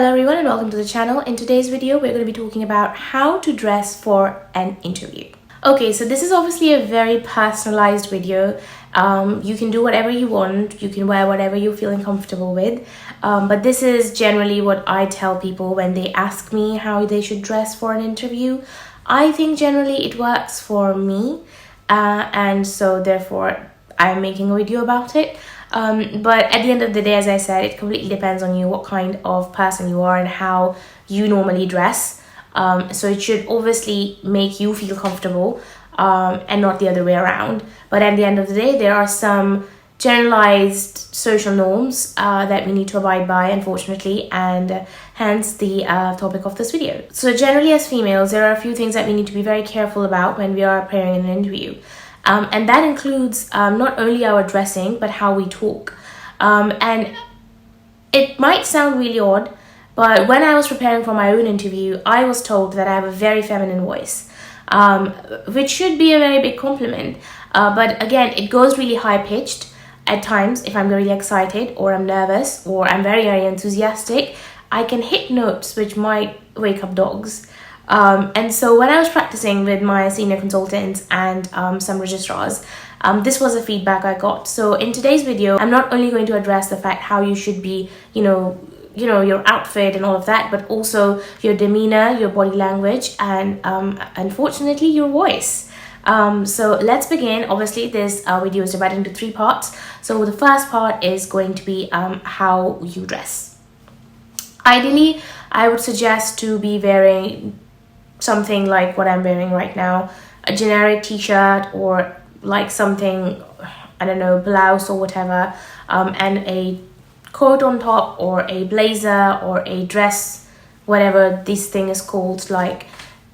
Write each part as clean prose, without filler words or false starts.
Hello everyone and welcome to the channel. In today's video, we're going to be talking about how to dress for an interview. Okay, so this is obviously a very personalized video. You can do whatever you want, you can wear whatever you're feeling comfortable with, but this is generally what I tell people when they ask me how they should dress for an interview. I think generally it works for me, and so therefore I'm making a video about it. But at the end of the day, as I said, it completely depends on you, what kind of person you are and how you normally dress. So it should obviously make you feel comfortable and not the other way around. But at the end of the day, there are some generalized social norms that we need to abide by, unfortunately, and hence the topic of this video. So generally as females, there are a few things that we need to be very careful about when we are preparing an interview. And that includes not only our dressing, but how we talk. And it might sound really odd, but when I was preparing for my own interview, I was told that I have a very feminine voice, which should be a very big compliment. But again, it goes really high-pitched at times. If I'm really excited or I'm nervous or I'm very, very enthusiastic, I can hit notes which might wake up dogs. And so when I was practicing with my senior consultants and some registrars, this was the feedback I got. So in today's video, I'm not only going to address the fact how you should be, you know, your outfit and all of that, but also your demeanor, your body language, and unfortunately your voice. So let's begin. Obviously, this video is divided into 3 parts. So the first part is going to be how you dress. Ideally, I would suggest to be wearing something like what I'm wearing right now, a generic t-shirt or like something, I don't know, blouse or whatever, and a coat on top or a blazer or a dress, whatever this thing is called. Like,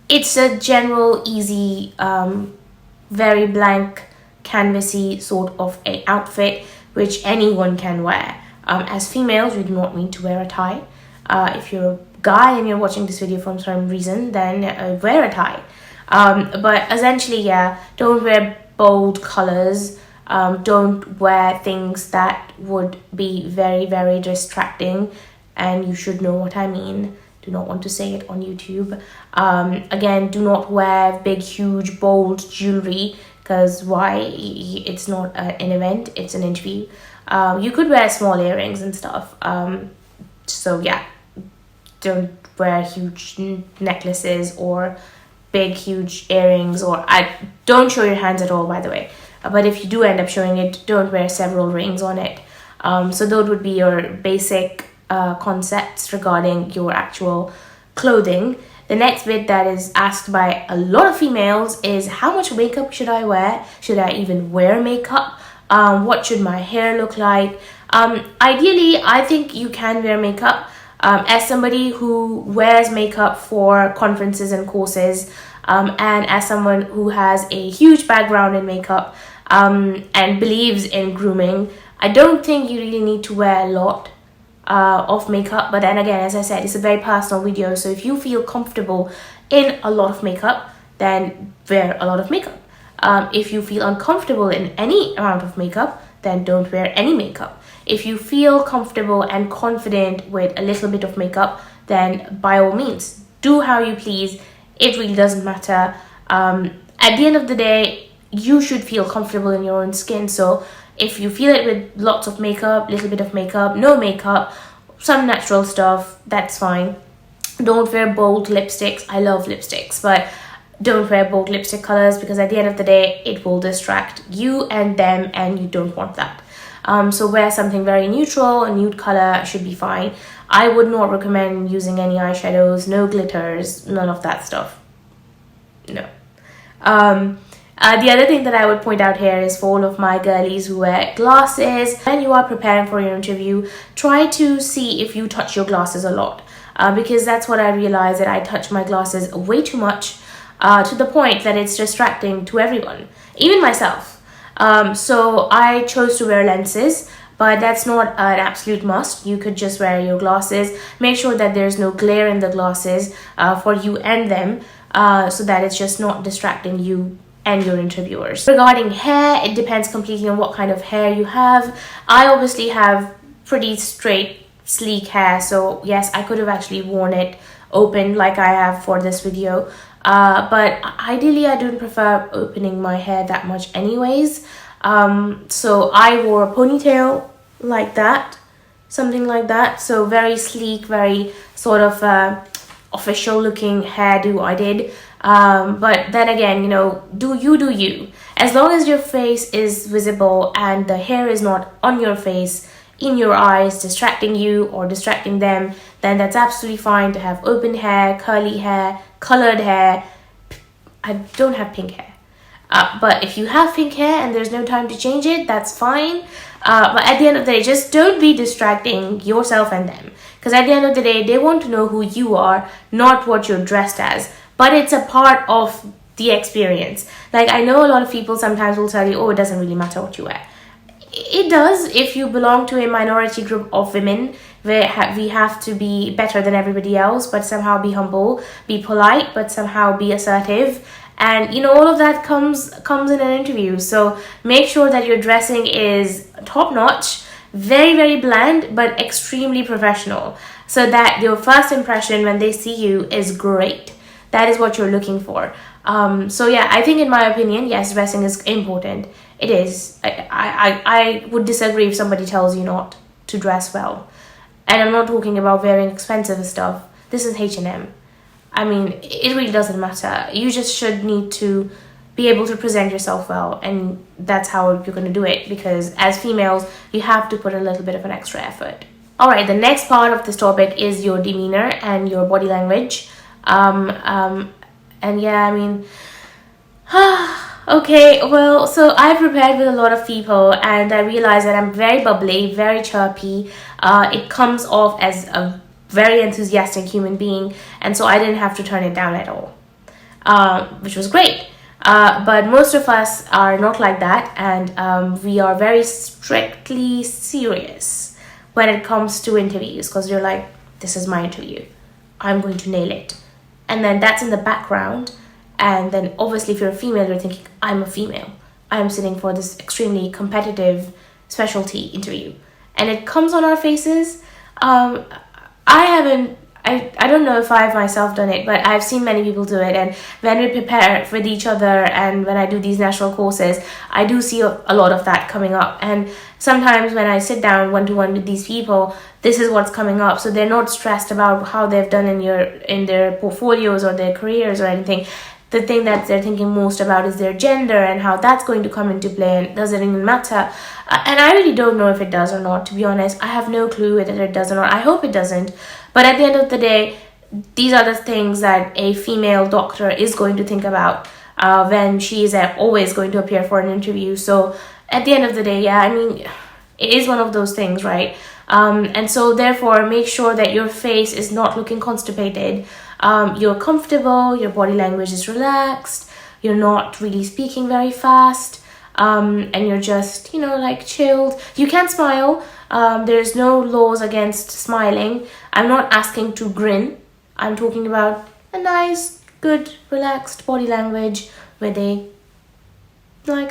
it's a general, easy, very blank, canvassy sort of a outfit which anyone can wear. As females, we do not need to wear a tie. If you're a guy and you're watching this video for some reason, then wear a tie. But essentially, yeah, don't wear bold colors. Don't wear things that would be very, very distracting. And you should know what I mean. Do not want to say it on YouTube. Again, do not wear big, huge, bold jewelry. Because why? It's not an event, it's an interview. You could wear small earrings and stuff. So yeah. Don't wear huge necklaces or big huge earrings, or don't show your hands at all, by the way, but if you do end up showing it, don't wear several rings on it. So those would be your basic concepts regarding your actual clothing. The next bit that is asked by a lot of females is, how much makeup should I wear? Should I even wear makeup? What should my hair look like? Ideally, I think you can wear makeup. As somebody who wears makeup for conferences and courses, and as someone who has a huge background in makeup and believes in grooming, I don't think you really need to wear a lot of makeup. But then again, as I said, it's a very personal video, so if you feel comfortable in a lot of makeup, then wear a lot of makeup. If you feel uncomfortable in any amount of makeup, then don't wear any makeup. If you feel comfortable and confident with a little bit of makeup, then by all means, do how you please. It really doesn't matter. At the end of the day, you should feel comfortable in your own skin. So if you feel it with lots of makeup, little bit of makeup, no makeup, some natural stuff, that's fine. Don't wear bold lipsticks. I love lipsticks, but don't wear bold lipstick colors, because at the end of the day, it will distract you and them, and you don't want that. So wear something very neutral. A nude color should be fine. I would not recommend using any eyeshadows, no glitters, none of that stuff. No. The other thing that I would point out here is, for all of my girlies who wear glasses, when you are preparing for your interview, try to see if you touch your glasses a lot, because that's what I realized, that I touch my glasses way too much, to the point that it's distracting to everyone, even myself. So I chose to wear lenses, but that's not an absolute must. You could just wear your glasses. Make sure that there's no glare in the glasses for you and them, so that it's just not distracting you and your interviewers. Regarding hair, it depends completely on what kind of hair you have. I obviously have pretty straight sleek hair. So yes, I could have actually worn it open like I have for this video. But ideally I don't prefer opening my hair that much anyways. So I wore a ponytail like that, something like that. So very sleek, very sort of official looking hairdo I did. But then again, you know, do you. As long as your face is visible and the hair is not on your face, in your eyes, distracting you or distracting them, then that's absolutely fine to have open hair, curly hair, colored hair. I don't have pink hair. But if you have pink hair and there's no time to change it, that's fine. But at the end of the day, just don't be distracting yourself and them. Because at the end of the day, they want to know who you are, not what you're dressed as. But it's a part of the experience. Like, I know a lot of people sometimes will tell you, oh, it doesn't really matter what you wear. It does if you belong to a minority group of women where we have to be better than everybody else, but somehow be humble, be polite, but somehow be assertive. And you know, all of that comes in an interview. So make sure that your dressing is top notch, very, very bland, but extremely professional, so that your first impression when they see you is great. That is what you're looking for. So yeah, I think in my opinion, yes, dressing is important. It is. I would disagree if somebody tells you not to dress well. And I'm not talking about wearing expensive stuff. This is H&M. I mean, it really doesn't matter. You just should need to be able to present yourself well, and that's how you're going to do it, because as females, you have to put a little bit of an extra effort. All right, the next part of this topic is your demeanor and your body language. And yeah, I mean, okay, well, so I prepared with a lot of people and I realized that I'm very bubbly, very chirpy. It comes off as a very enthusiastic human being, and so I didn't have to turn it down at all, which was great. But most of us are not like that, and we are very strictly serious when it comes to interviews, because you're like, this is my interview, I'm going to nail it. And then that's in the background. And then obviously if you're a female, you're thinking, I'm a female, I'm sitting for this extremely competitive specialty interview, and it comes on our faces. I don't know if I've myself done it, but I've seen many people do it. And when we prepare with each other and when I do these national courses, I do see a lot of that coming up. And sometimes when I sit down one-to-one with these people, this is what's coming up. So they're not stressed about how they've done in their portfolios or their careers or anything. The thing that they're thinking most about is their gender and how that's going to come into play, and does it even matter? And I really don't know if it does or not, to be honest. I have no clue whether it does or not. I hope it doesn't. But at the end of the day, these are the things that a female doctor is going to think about when she is always going to appear for an interview. So at the end of the day, yeah, I mean, it is one of those things, right? And so therefore, make sure that your face is not looking constipated. You're comfortable, your body language is relaxed, you're not really speaking very fast, and you're just, you know, like chilled. You can smile. There's no laws against smiling. I'm not asking to grin. I'm talking about a nice, good, relaxed body language with a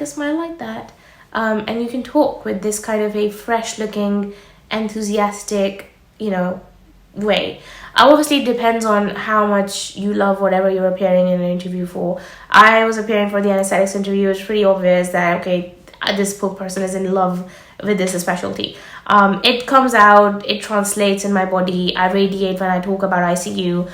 smile like that. And you can talk with this kind of a fresh looking, enthusiastic, you know, way. Obviously it depends on how much you love whatever you're appearing in an interview for. I was appearing for the Anaesthetics interview. It's pretty obvious that, okay, this poor person is in love with this specialty. It comes out, it translates in my body. I radiate when I talk about ICU.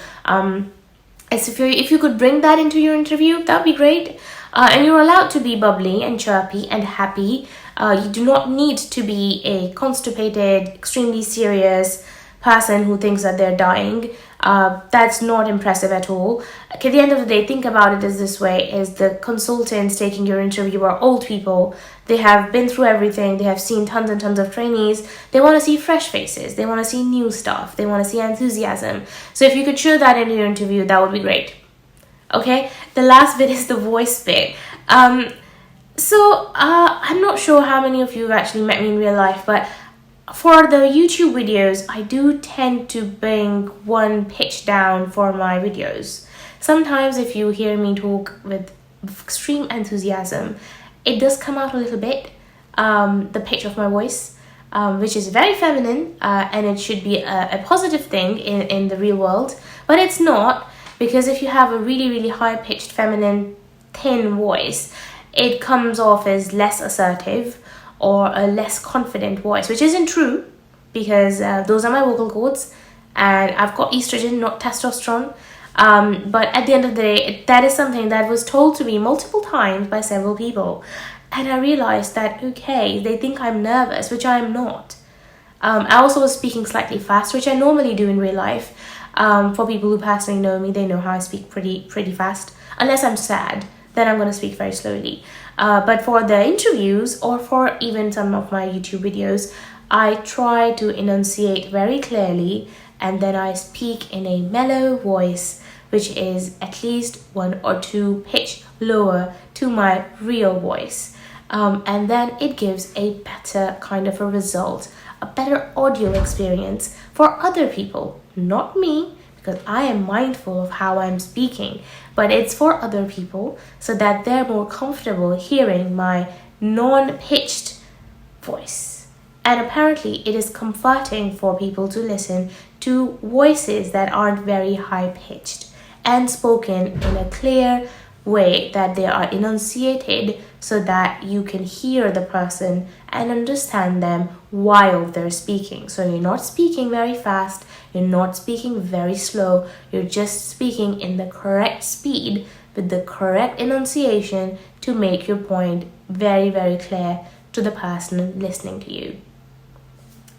If you could bring that into your interview, that would be great. And you're allowed to be bubbly and chirpy and happy. You do not need to be a constipated, extremely serious person who thinks that they're dying. That's not impressive at all. At the end of the day, think about it as this way, is the consultants taking your interview are old people. They have been through everything. They have seen tons and tons of trainees. They want to see fresh faces. They want to see new stuff. They want to see enthusiasm. So if you could show that in your interview, that would be great. Okay, the last bit is the voice bit. So I'm not sure how many of you have actually met me in real life, but for the YouTube videos, I do tend to bring one pitch down for my videos. Sometimes if you hear me talk with extreme enthusiasm, it does come out a little bit, the pitch of my voice. which is very feminine, and it should be a positive thing in the real world, but it's not, because if you have a really, really high-pitched, feminine, thin voice, it comes off as less assertive or a less confident voice, which isn't true, because those are my vocal cords, and I've got estrogen, not testosterone. But at the end of the day, that is something that was told to me multiple times by several people. And I realized that, okay, they think I'm nervous, which I am not. I also was speaking slightly fast, which I normally do in real life. For people who personally know me, they know how I speak pretty fast. Unless I'm sad, then I'm going to speak very slowly. But for the interviews, or for even some of my YouTube videos, I try to enunciate very clearly, and then I speak in a mellow voice, which is at least 1 or 2 pitch lower to my real voice. And then it gives a better kind of a result, a better audio experience for other people, not me, because I am mindful of how I'm speaking, but it's for other people so that they're more comfortable hearing my non-pitched voice. And apparently it is comforting for people to listen to voices that aren't very high-pitched and spoken in a clear way, that they are enunciated so that you can hear the person and understand them while they're speaking. So you're not speaking very fast, you're not speaking very slow, you're just speaking in the correct speed with the correct enunciation to make your point very, very clear to the person listening to you.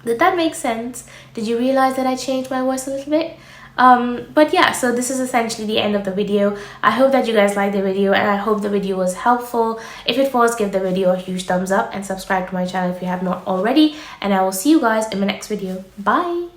Did that make sense? Did you realize that I changed my voice a little bit? But yeah, so this is essentially the end of the video. I hope that you guys liked the video, and I hope the video was helpful. If it was, give the video a huge thumbs up and subscribe to my channel if you have not already, and I will see you guys in my next video. Bye!